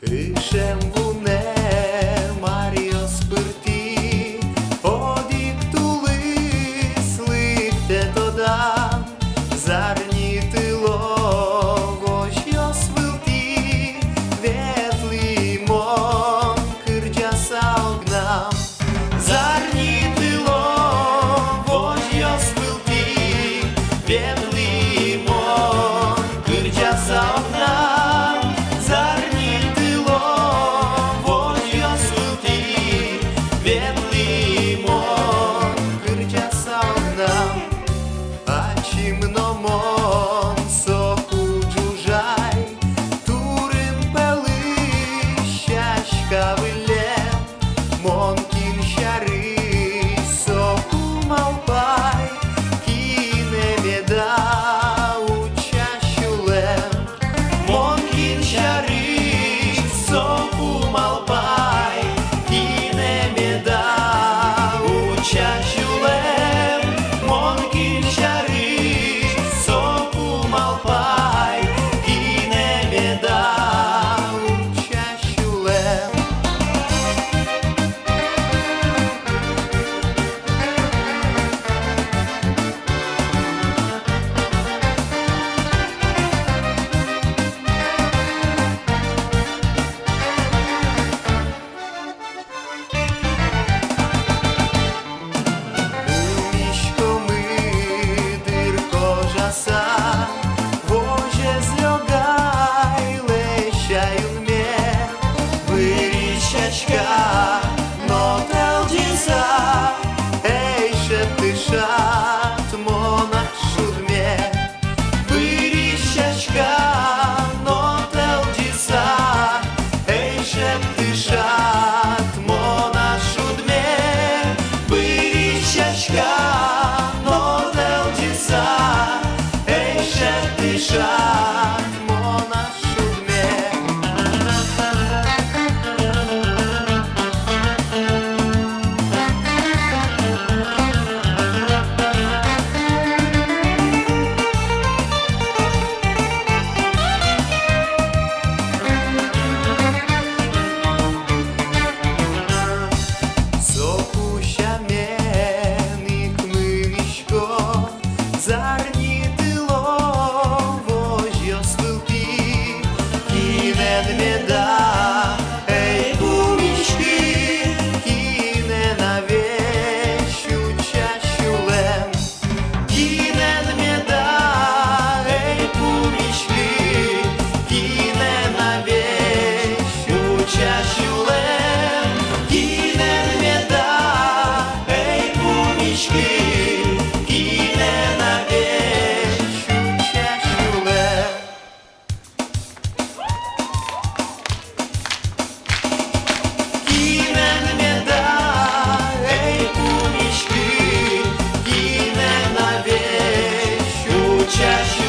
Рішем вуне Маріо спирті, одіктули слихте тодам, зарнітило вожьо свилті, ветлимон кирджаса огнам. Зарнітило вожьо свилті, ветлимон кирджаса огнам. Чимномон соку джужай, турин пели щачка виле, монкін щари соку малпай, кіне меда у чащулем. Монкін щари соку малпай, кіне меда у чащулем. Монкін щари Шат мона шудме, вырищачка, но телдиса, эй, шепты шат мона шудме, вырищачка, но телдиса, эй, шепты шат мона шудме. Зарнітило вожьо свилті, кіне меда, ей, кумічки, кіне на вещу чащулем. Кіне меда, ей, кумічки, кіне на вещу чащулем. Кіне меда, ей, кумічки, чаще.